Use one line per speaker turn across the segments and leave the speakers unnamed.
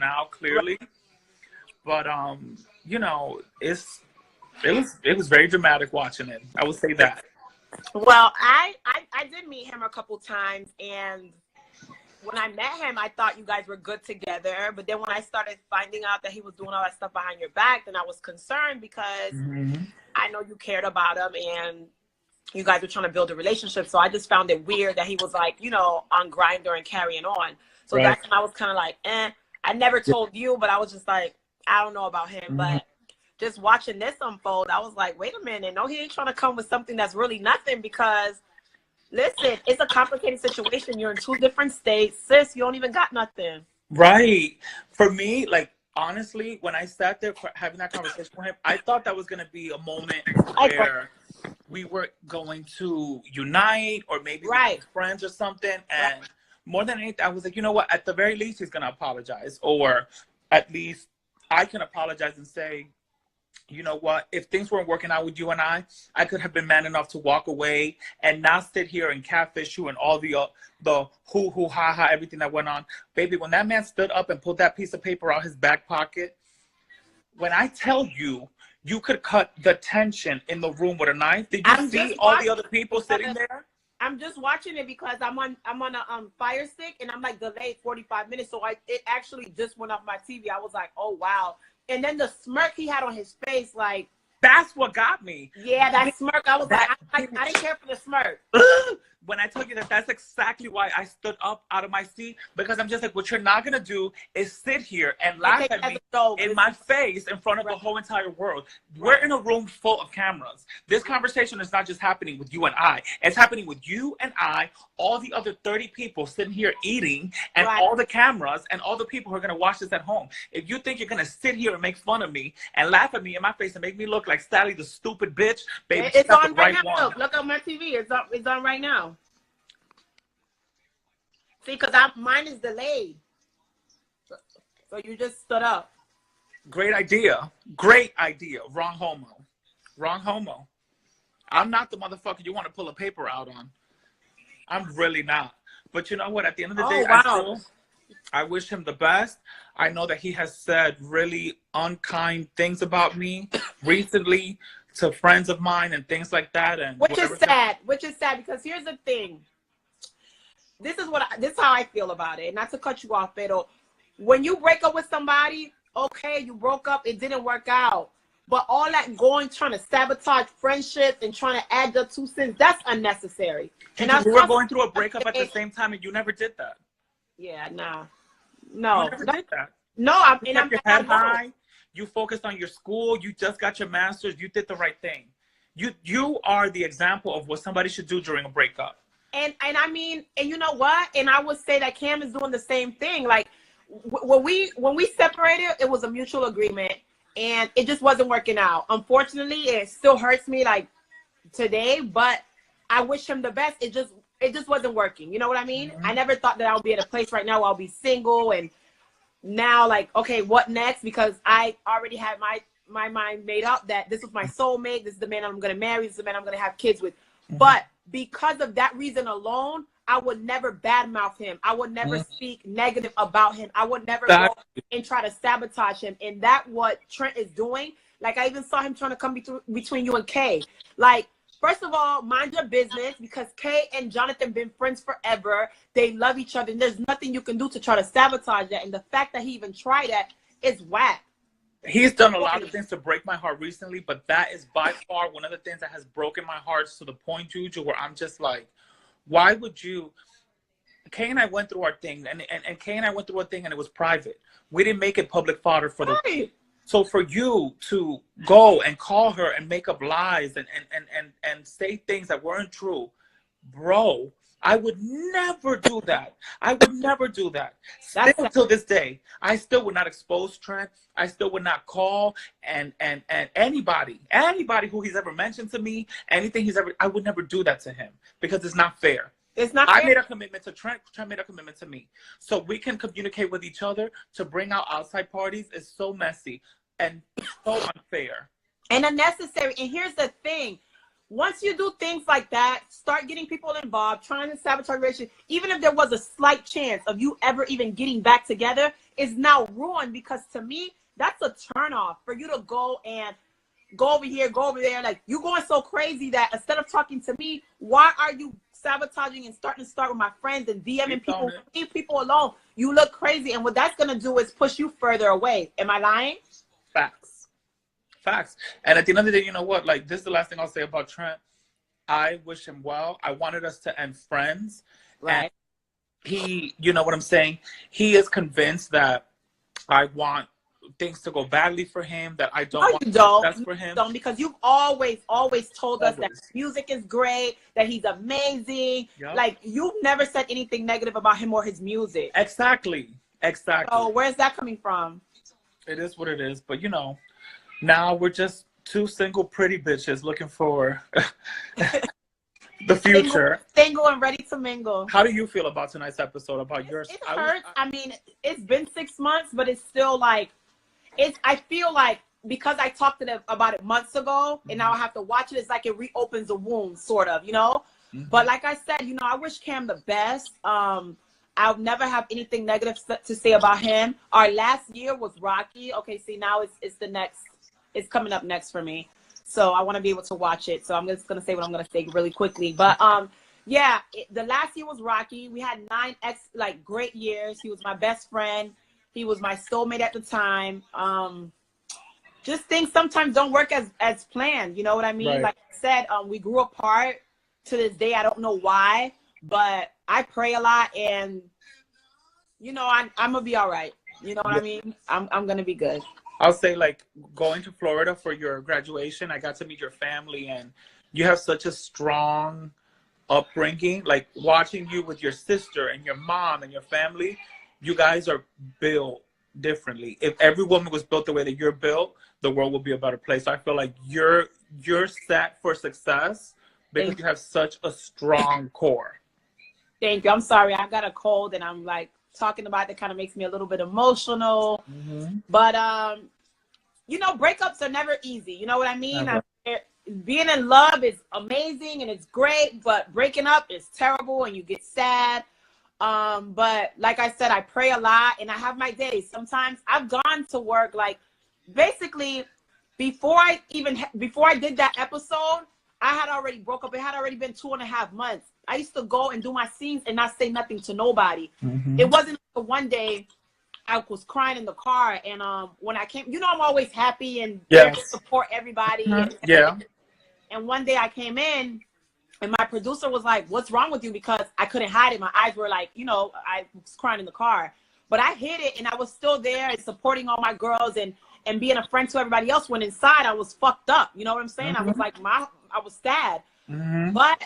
now, clearly. But you know, it was very dramatic watching it. I would say that.
Well, I did meet him a couple times, and when I met him, I thought you guys were good together. But then when I started finding out that he was doing all that stuff behind your back, then I was concerned because I know you cared about him and you guys were trying to build a relationship. So I just found it weird that he was like, you know, on Grindr and carrying on. So that's when I was kind of like, I never told you, but I was just like, I don't know about him. But just watching this unfold, I was like, wait a minute. No, he ain't trying to come with something that's really nothing because, listen, it's a complicated situation. You're in 2 different states. Sis, you don't even got nothing.
Right. For me, like, honestly, when I sat there having that conversation with him, I thought that was going to be a moment where we were going to unite or maybe be friends or something. And more than anything, I was like, you know what? At the very least, he's going to apologize. Or at least I can apologize and say, you know what, if things weren't working out with you and I could have been man enough to walk away and not sit here and catfish you and all the hoo ha ha, everything that went on. Baby, when that man stood up and pulled that piece of paper out his back pocket, when I tell you, you could cut the tension in the room with a knife. Did you see all the other people sitting there?
I'm just watching it because I'm on a Fire Stick and I'm like delayed 45 minutes. So it actually just went off my TV. I was like, oh wow. And then the smirk he had on his face, like,
that's what got me.
Yeah, that smirk. I was like, I didn't care for the smirk.
When I tell you that, that's exactly why I stood up out of my seat, because I'm just like, what you're not going to do is sit here and laugh at me in my face in front of the whole entire world. We're in a room full of cameras. This conversation is not just happening with you and I. It's happening with you and I, all the other 30 people sitting here eating, and all the cameras and all the people who are going to watch this at home. If you think you're going to sit here and make fun of me and laugh at me in my face and make me look like Sally the stupid bitch, baby,
it's on right now. Look on my TV. It's on right now. See, because mine is delayed. So you just stood up.
Great idea. Great idea. Wrong homo. Wrong homo. I'm not the motherfucker you want to pull a paper out on. I'm really not. But you know what? At the end of the day, I wish him the best. I know that he has said really unkind things about me recently to friends of mine and things like that. And
which is sad because here's the thing. This is how I feel about it. Not to cut you off, but when you break up with somebody, okay, you broke up, it didn't work out. But all that trying to sabotage friendships and trying to add the 2 cents, that's unnecessary.
And we were going through a breakup at the same time, and you never did that.
Yeah, no. You never
did that.
No,
I'm your head high. You focused on your school. You just got your master's. You did the right thing. You are the example of what somebody should do during a breakup.
And I mean, and you know what? And I would say that Cam is doing the same thing. Like when we separated, it was a mutual agreement, and it just wasn't working out. Unfortunately, it still hurts me like today. But I wish him the best. It just wasn't working. You know what I mean? I never thought that I would be at a place right now where I'll be single, and now like, okay, what next? Because I already had my mind made up that this was my soulmate. This is the man I'm gonna marry. This is the man I'm gonna have kids with. But because of that reason alone, I would never badmouth him. I would never speak negative about him. I would never go and try to sabotage him. And that's what Trent is doing. Like, I even saw him trying to come between you and Kay. Like, first of all, mind your business, because Kay and Jonathan been friends forever. They love each other, and there's nothing you can do to try to sabotage that. And the fact that he even tried that is whack.
He's done a lot of things to break my heart recently, but that is by far one of the things that has broken my heart to the point, Juju, where I'm just like, why would you? Kay and I went through our thing, and Kay and I went through a thing, and it was private. We didn't make it public fodder for the. So for you to go and call her and make up lies and say things that weren't true, bro, I would never do that. I would never do that. Still till this day, I still would not expose Trent. I still would not call and anybody who he's ever mentioned to me, anything I would never do that to him because it's not fair.
It's not fair.
I made a commitment to Trent. Trent made a commitment to me. So we can communicate with each other. To bring out outside parties is so messy and so unfair.
And unnecessary. And here's the thing. Once you do things like that, start getting people involved, trying to sabotage relationship, even if there was a slight chance of you ever even getting back together, is now ruined, because to me, that's a turnoff for you to go over here, go over there. Like, you going so crazy that instead of talking to me, why are you sabotaging and starting with my friends and DMing people? Leave people alone. You look crazy. And what that's going to do is push you further away. Am I lying?
Facts. And at the end of the day, you know what? Like, this is the last thing I'll say about Trent. I wish him well. I wanted us to end friends.
Right.
And he, you know what I'm saying? He is convinced that I want things to go badly for him, that I don't want the best for him.
Don't, because you've always told us that music is great, that he's amazing. Yep. Like, you've never said anything negative about him or his music.
Exactly.
So where's that coming from?
It is what it is. But, you know, now we're just two single pretty bitches looking for the future.
Single and ready to mingle.
How do you feel about tonight's episode, about yours?
It hurts. I mean, it's been 6 months, but it's still like, I feel like, because I talked to them about it months ago, and now I have to watch it, it's like it reopens a wound, sort of, you know? But like I said, you know, I wish Cam the best. I'll never have anything negative to say about him. Our last year was rocky. Okay, see, now it's coming up next for me. So I want to be able to watch it. So I'm just going to say what I'm going to say really quickly. But yeah, the last year was rocky. We had 9 great years. He was my best friend. He was my soulmate at the time. Just things sometimes don't work as planned. You know what I mean? Right. Like I said, we grew apart. To this day, I don't know why, but I pray a lot, and you know, I'm gonna be all right. You know what I mean? I'm gonna be good.
I'll say, like, going to Florida for your graduation, I got to meet your family, and you have such a strong upbringing. Like, watching you with your sister and your mom and your family, you guys are built differently. If every woman was built the way that you're built, the world would be a better place. So I feel like you're set for success because you have such a strong core.
Thank you. I'm sorry, I got a cold, and I'm like talking about it kind of makes me a little bit emotional. But you know, breakups are never easy. You know what I mean? Being in love is amazing and it's great, but breaking up is terrible and you get sad. But like I said, I pray a lot and I have my days. Sometimes I've gone to work, like, basically before I did that episode, I had already broke up. It had already been 2.5 months. I used to go and do my scenes and not say nothing to nobody. It wasn't until one day I was crying in the car, and when I came, you know, I'm always happy and there to support everybody. And one day I came in, and my producer was like, "What's wrong with you?" Because I couldn't hide it. My eyes were like, you know, I was crying in the car. But I hid it, and I was still there and supporting all my girls and being a friend to everybody else, when inside I was fucked up. You know what I'm saying? I was like, I was sad. But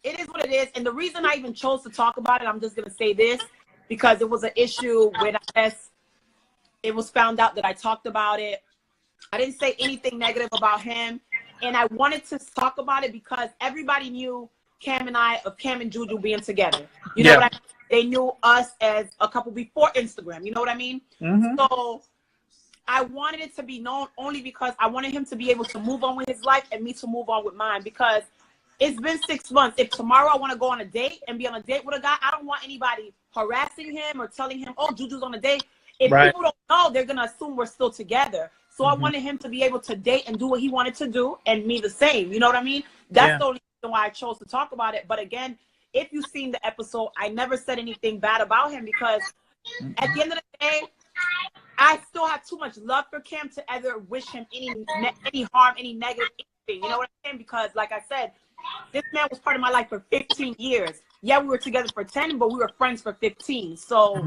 it is what it is. And the reason I even chose to talk about it, I'm just going to say this, because it was an issue when I guess it was found out that I talked about it. I didn't say anything negative about him. And I wanted to talk about it because everybody knew Cam and Juju being together. You know what I mean? They knew us as a couple before Instagram. You know what I mean? So I wanted it to be known only because I wanted him to be able to move on with his life and me to move on with mine, because it's been 6 months. If tomorrow I want to go on a date and be on a date with a guy, I don't want anybody harassing him or telling him, "Oh, Juju's on a date." If people don't know, they're going to assume we're still together. So I wanted him to be able to date and do what he wanted to do, and me the same. You know what I mean? That's the only reason why I chose to talk about it. But again, if you've seen the episode, I never said anything bad about him, because at the end of the day, I still have too much love for Cam to ever wish him any harm, any negative anything. You know what I'm saying? Because like I said, this man was part of my life for 15 years. Yeah, we were together for 10, but we were friends for 15. So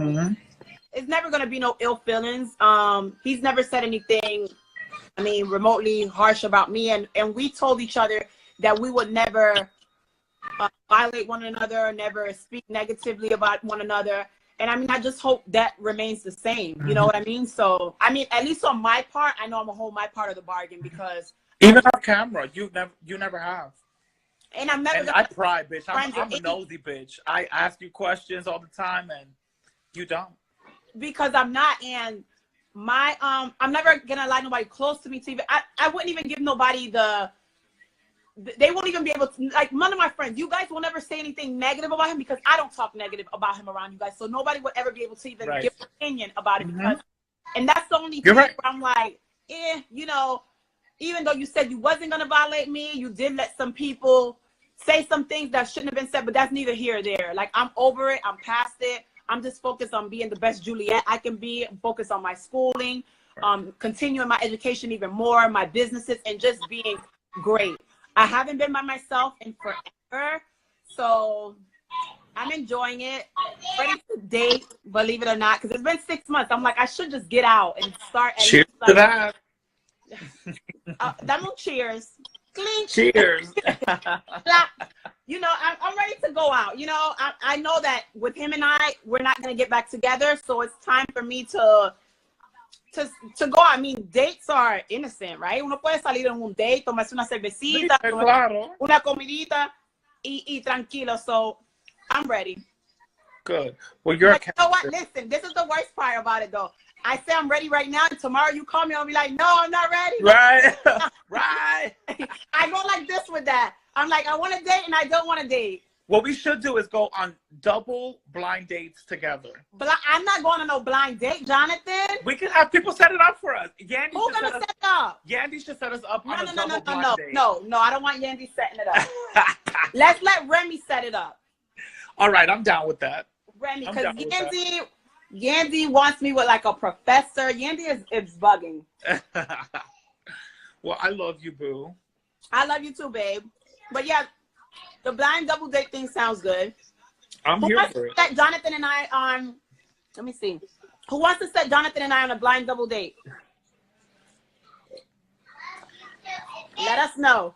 it's never going to be no ill feelings. He's never said anything, I mean, remotely harsh about me. And we told each other that we would never violate one another, never speak negatively about one another. And I mean, I just hope that remains the same. You know what I mean? So, I mean, at least on my part, I know I'm going to hold my part of the bargain, because
even off camera, you never have.
And I'm never.
And I pry, bitch. I'm a nosy bitch. I ask you questions all the time, and you don't.
Because I'm not, and my I'm never gonna allow nobody close to me to even. I wouldn't even give nobody the they won't even be able to, like, none of my friends, you guys will never say anything negative about him because I don't talk negative about him around you guys. So nobody would ever be able to even give an opinion about it because, and that's the only thing where I'm like, you know, even though you said you wasn't going to violate me, you did let some people say some things that shouldn't have been said, but that's neither here or there. Like, I'm over it. I'm past it. I'm just focused on being the best Juliet I can be. I'm focused on my schooling, continuing my education even more, my businesses, and just being great. I haven't been by myself in forever, so I'm enjoying it. Ready to date, believe it or not, because it's been 6 months. I'm like, I should just get out and start.
Cheers to that.
That one, cheers. Clink.
Cheers.
You know, I'm ready to go out. You know, I know that with him and I, we're not going to get back together, so it's time for me to go. I mean, dates are innocent, right? Uno puede salir en un date, tomarse una cervecita,
claro.
Una comidita, y tranquilo. So I'm ready.
Good. Well, you're
you know what? Listen, this is the worst part about it, though. I say I'm ready right now, and tomorrow you call me, I'll be like, no, I'm not ready.
Right. Right.
I go like this with that. I'm like, I want to date, and I don't want to date.
What we should do is go on double blind dates together.
But I'm not going on no blind date, Jonathan.
We can have people set it up for us.
Who's gonna set it up?
Yandy should set us up on a double blind date.
No, I don't want Yandy setting it up. Let's let Remy set it up.
All right, I'm down with that.
Remy, because Yandy wants me with like a professor. Yandy is bugging.
Well, I love you, boo.
I love you too, babe. But yeah, the blind double date thing sounds good.
I'm here for it.
Set Jonathan and I on, let me see. Who wants to set Jonathan and I on a blind double date? Let us know.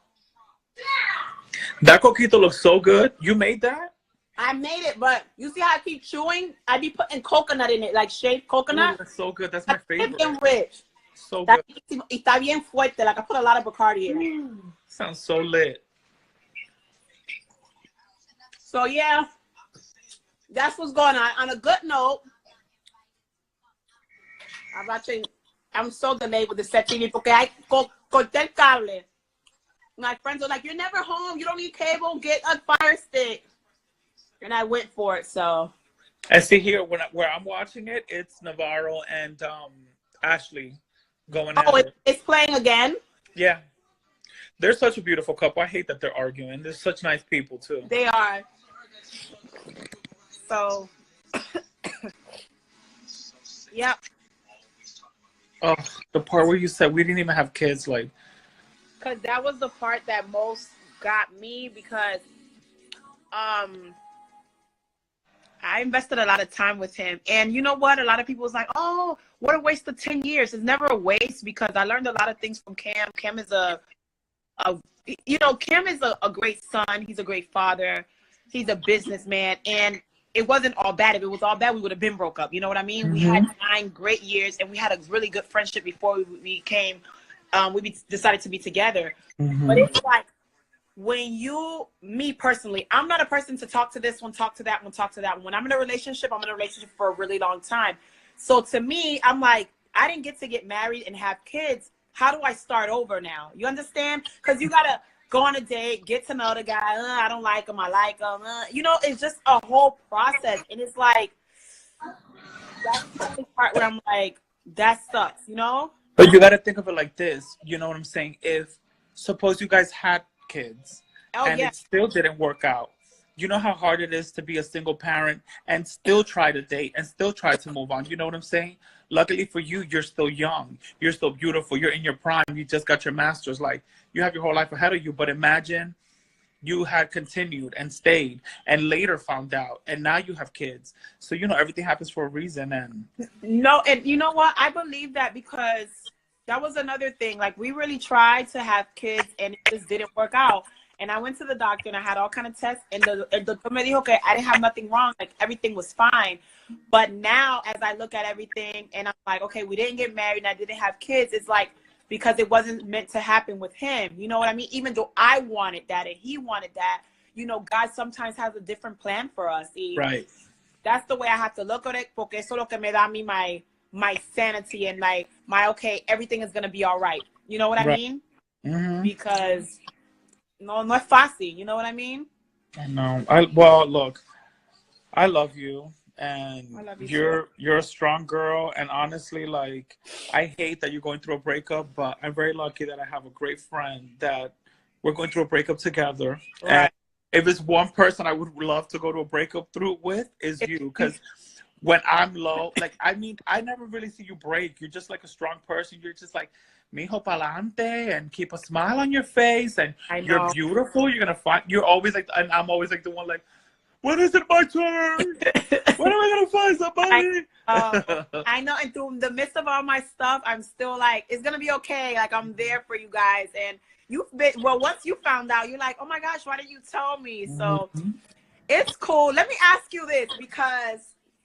That coquito looks so good. You made that?
I made it, but you see how I keep chewing? I be putting coconut in it, like shaved coconut.
Ooh, that's so good. That's my favorite.
It's bien rich.
So good.
Está bien fuerte. Like I put a lot of Bacardi in it.
Sounds so lit.
So yeah, that's what's going on. On a good note, I'm so delayed with the set TV porque I corté el cable. My friends are like, you're never home. You don't need cable. Get a Fire Stick. And I went for it, so.
And see here, where I'm watching it, it's Navarro and Ashley going at it.
It's playing again?
Yeah. They're such a beautiful couple. I hate that they're arguing. They're such nice people, too.
They are. So, yeah.
Oh, the part where you said we didn't even have kids, like.
Because that was the part that most got me because I invested a lot of time with him. And you know what? A lot of people was like, oh, what a waste of 10 years. It's never a waste because I learned a lot of things from Cam. Cam is Cam is a great son. He's a great father. He's a businessman. And it wasn't all bad. If it was all bad, we would have been broke up. You know what I mean? Mm-hmm. We had 9 great years and we had a really good friendship before we decided to be together. Mm-hmm. But it's like, me personally, I'm not a person to talk to this one, talk to that one, talk to that one. When I'm in a relationship, I'm in a relationship for a really long time. So to me, I'm like, I didn't get married and have kids. How do I start over now? You understand? Because you got to go on a date, get to know the guy. I don't like him. I like him. It's just a whole process. And it's like, that's the only part where I'm like, that sucks,
But you got to think of it like this. You know what I'm saying? If suppose you guys had kids it still didn't work out. You know how hard it is to be a single parent and still try to date and still try to move on. You know what I'm saying? Luckily for you, you're still young. You're still beautiful. You're in your prime. You just got your master's. Like, you have your whole life ahead of you. But imagine you had continued and stayed and later found out. And now you have kids. So, everything happens for a reason. And
you know what? I believe that because that was another thing. Like, we really tried to have kids and it just didn't work out. And I went to the doctor and I had all kind of tests and the doctor me dijo que I didn't have nothing wrong. Like, everything was fine. But now as I look at everything and I'm like, okay, we didn't get married and I didn't have kids. It's like, because it wasn't meant to happen with him. You know what I mean? Even though I wanted that and he wanted that, God sometimes has a different plan for us.
Right.
That's the way I have to look at it. Porque eso lo que me da a mí my sanity and like okay, everything is going to be all right. You know what I mean?
Mm-hmm.
Because no es fácil. You know what I mean?
I know. Well, look, I love you, and
I love you too.
you're a strong girl. And honestly, like, I hate that you're going through a breakup, but I'm very lucky that I have a great friend that we're going through a breakup together.
Right.
And if it's one person I would love to go to a breakup through with is you, because when I'm low, like, I mean, I never really see you break. You're just like a strong person. You're just like, mijo pa'lante, and keep a smile on your face, and you're beautiful. You're gonna find. You're always like, and I'm always like the one like, when is it my turn? When am I gonna find somebody?
I know, and through the midst of all my stuff, I'm still like, it's gonna be okay. Like, I'm there for you guys, and you've been, well, once you found out, you're like, oh my gosh, why didn't you tell me? So it's cool. Let me ask you this, because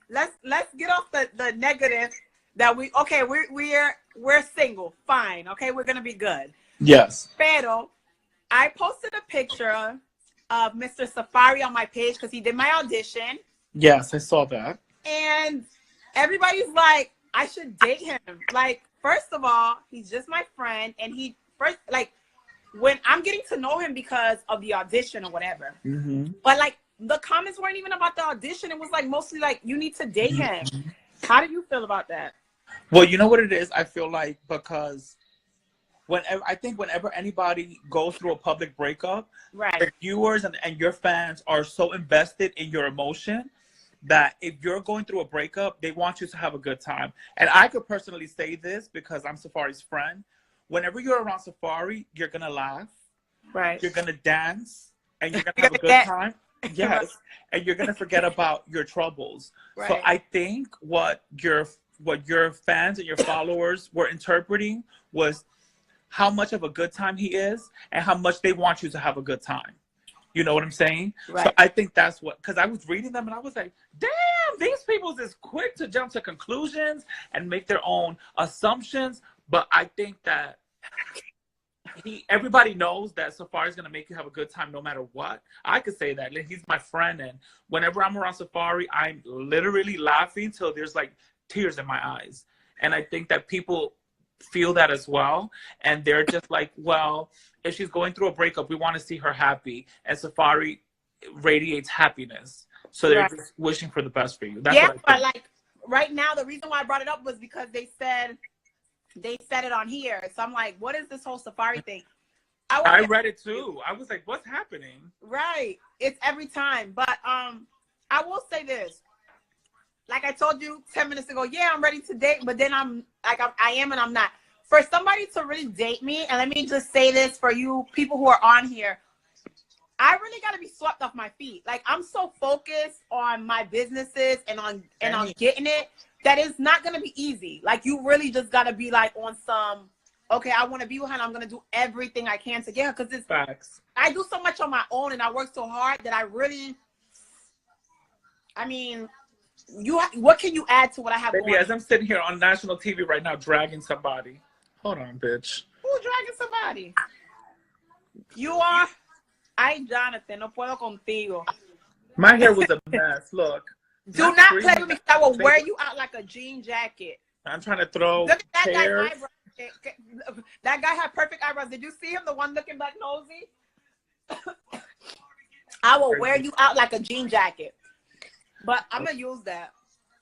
let's get off the negative that we're single. Fine. Okay, we're gonna be good.
Yes.
Pero I posted a picture of Mr. Safari on my page because he did my audition.
Yes, I saw that.
And everybody's like, I should date him. Like, first of all, he's just my friend, and when I'm getting to know him because of the audition or whatever. But like, the comments weren't even about the audition. It was like mostly like, you need to date him. How do you feel about that?
Well, you know what it is? I feel like, because whenever anybody goes through a public breakup,
right,
your viewers and your fans are so invested in your emotion that if you're going through a breakup, they want you to have a good time. And I could personally say this because I'm Safari's friend. Whenever you're around Safari, you're gonna laugh,
right?
You're gonna dance, and you're gonna have a good time. Yes, and you're gonna forget about your troubles. Right. So I think what your fans and your followers were interpreting was how much of a good time he is and how much they want you to have a good time. You know what I'm saying? Right. So I think that's what, because I was reading them and I was like, damn, these people is quick to jump to conclusions and make their own assumptions. But I think that everybody knows that Safari is going to make you have a good time no matter what. I could say that. He's my friend. And whenever I'm around Safari, I'm literally laughing till there's like tears in my eyes. And I think that people feel that as well. And they're just like, well, if she's going through a breakup, we want to see her happy. And Safari radiates happiness. So they're just wishing for the best for you. That's what I think.
But like right now, the reason why I brought it up was because they said it on here. So I'm like, what is this whole Safari thing?
I read it too. I was like, what's happening? Right.
It's every time. But I will say this. Like I told you 10 minutes ago, yeah, I'm ready to date, but then I'm like, I am and I'm not. For somebody to really date me, and let me just say this for you people who are on here, I really got to be swept off my feet. Like, I'm so focused on my businesses and on getting it that it's not going to be easy. Like, you really just got to be like on some, okay, I want to be with her and I'm going to do everything I can to get her. Because it's
facts.
I do so much on my own and I work so hard that I mean, what can you add to what I have
Baby,
going?
as I'm sitting here on national TV right now dragging somebody. Hold on, bitch.
Who's dragging somebody? You are? Ay, Jonathan, no puedo contigo.
My hair was a mess. Look.
Do not play with me. I will wear you out like a jean jacket.
I'm trying to throw.
Look at that
hairs.
guy's eyebrows. That guy had perfect eyebrows. Did you see him? The one looking back nosy? I will wear you out like a jean jacket. But I'm going to use that.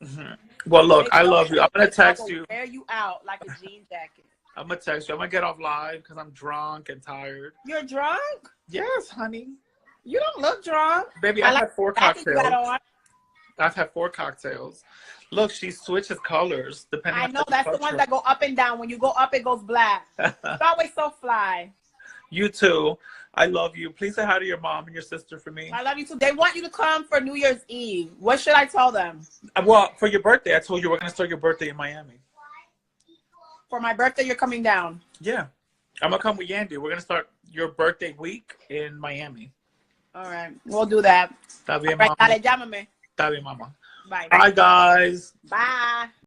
Mm-hmm. Well, look, I love you. I'm going to text you.
Wear you out like a jean jacket.
I'm going to text you. I'm going to get off live because I'm drunk and tired.
You're drunk?
Yes, honey.
You don't look drunk.
Baby, I've had 4 cocktails. I've had 4 cocktails. Look, she switches colors depending on
I know, that's the ones that go up and down. When you go up, it goes black. It's always so fly.
You too. I love you. Please say hi to your mom and your sister for me.
I love you too. They want you to come for New Year's Eve. What should I tell them?
Well, for your birthday, I told you we're going to start your birthday in Miami.
For my birthday, you're coming down?
Yeah. I'm going to come with Yandy. We're going to start your birthday week in Miami.
All right. We'll do that.
Está bien,
right,
mama.
dale, llámame.
Está bien, mama.
Bye.
Bye, guys.
Bye.